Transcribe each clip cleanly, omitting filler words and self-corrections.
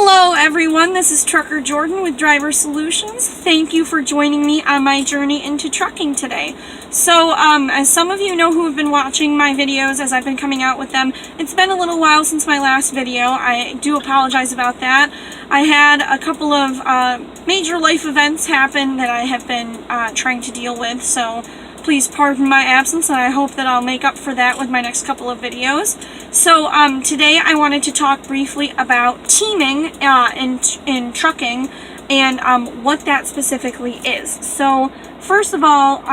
Hello everyone, this is Trucker Jordan with Driver Solutions. Thank you for joining me on my journey into trucking today. So, as some of you know who have been watching my videos as I've been coming out with them, it's been a little while since my last video. I do apologize about that. I had a couple of major life events happen that I have been trying to deal with, so please pardon my absence, and I hope that I'll make up for that with my next couple of videos. So today I wanted to talk briefly about teaming in trucking and what that specifically is. So first of all,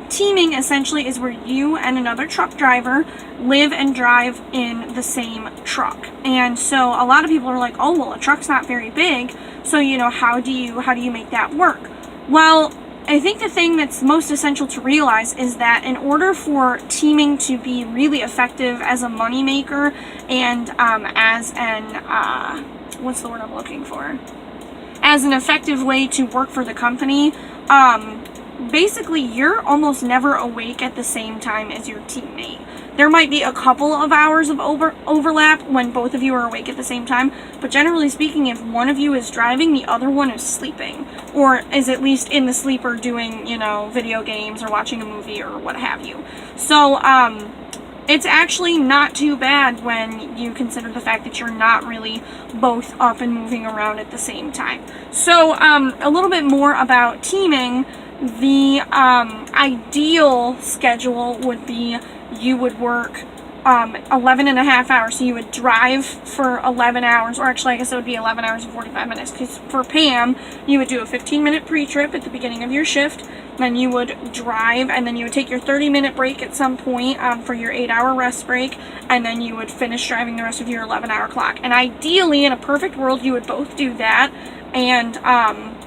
teaming essentially is where you and another truck driver live and drive in the same truck. And so a lot of people are like, oh, well, a truck's not very big, so how do you make that work? Well, I think the thing that's most essential to realize is that in order for teaming to be really effective as a moneymaker and as an, what's the word I'm looking for? As an effective way to work for the company, basically you're almost never awake at the same time as your teammate. There might be a couple of hours of overlap when both of you are awake at the same time, but generally speaking, if one of you is driving, the other one is sleeping, or is at least in the sleeper doing, video games or watching a movie or what have you. So, it's actually not too bad when you consider the fact that you're not really both up and moving around at the same time. So, a little bit more about teaming. The ideal schedule would be you would work 11 and a half hours. So you would drive for 11 hours, or actually I guess it would be 11 hours and 45 minutes, because for Pam, you would do a 15-minute pre-trip at the beginning of your shift, then you would drive, and then you would take your 30-minute break at some point for your 8-hour rest break, and then you would finish driving the rest of your 11-hour clock. And ideally, in a perfect world, you would both do that, and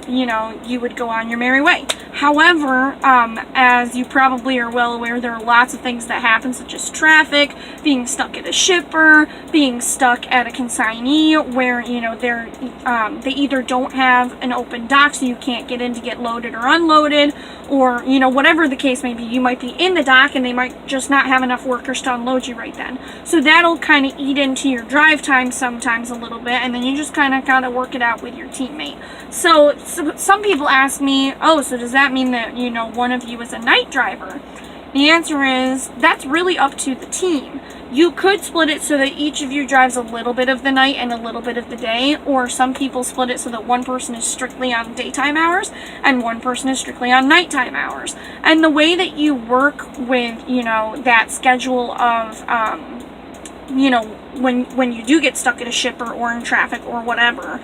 you would go on your merry way. However, as you probably are well aware, there are lots of things that happen, such as traffic, being stuck at a shipper, being stuck at a consignee where, they either don't have an open dock so you can't get in to get loaded or unloaded, or, whatever the case may be. You might be in the dock and they might just not have enough workers to unload you right then. So that'll kind of eat into your drive time sometimes a little bit, and then you just kind of gotta work it out with your teammate. So some people ask me, oh, so does that mean that, one of you is a night driver? The answer is, that's really up to the team. You could split it so that each of you drives a little bit of the night and a little bit of the day, or some people split it so that one person is strictly on daytime hours and one person is strictly on nighttime hours. And the way that you work with, that schedule of, when you do get stuck at a shipper or in traffic or whatever,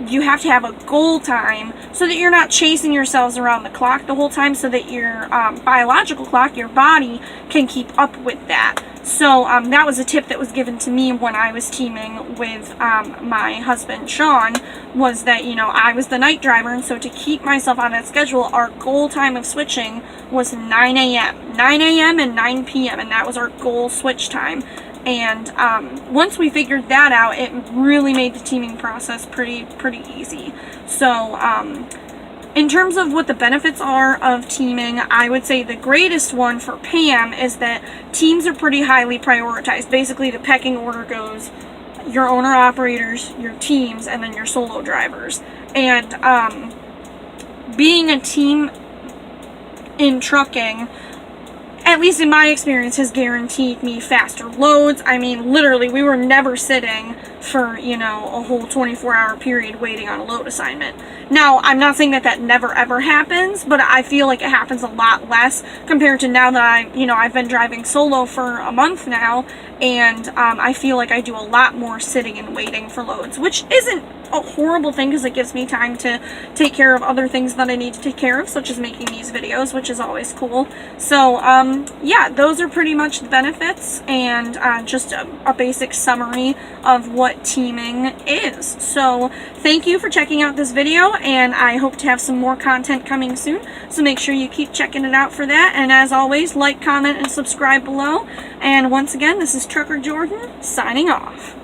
you have to have a goal time so that you're not chasing yourselves around the clock the whole time, so that your biological clock, your body, can keep up with that. So that was a tip that was given to me when I was teaming with my husband, Sean, was that, I was the night driver, and so to keep myself on that schedule, our goal time of switching was 9 a.m. 9 a.m. and 9 p.m., and that was our goal switch time. And once we figured that out, it really made the teaming process pretty easy. So in terms of what the benefits are of teaming, I would say the greatest one for Pam is that teams are pretty highly prioritized. Basically, the pecking order goes your owner-operators, your teams, and then your solo drivers. And being a team in trucking, at least in my experience, has guaranteed me faster loads. I mean, literally, we were never sitting for, a whole 24-hour period waiting on a load assignment. Now, I'm not saying that that never ever happens, but I feel like it happens a lot less compared to now that I've been driving solo for a month now, and I feel like I do a lot more sitting and waiting for loads, which isn't a horrible thing because it gives me time to take care of other things that I need to take care of, such as making these videos, which is always cool. So, yeah, those are pretty much the benefits, and just a basic summary of what teaming is. So, thank you for checking out this video, and I hope to have some more content coming soon, so make sure you keep checking it out for that, and as always, like, comment, and subscribe below. And once again, this is Trucker Jordan, signing off.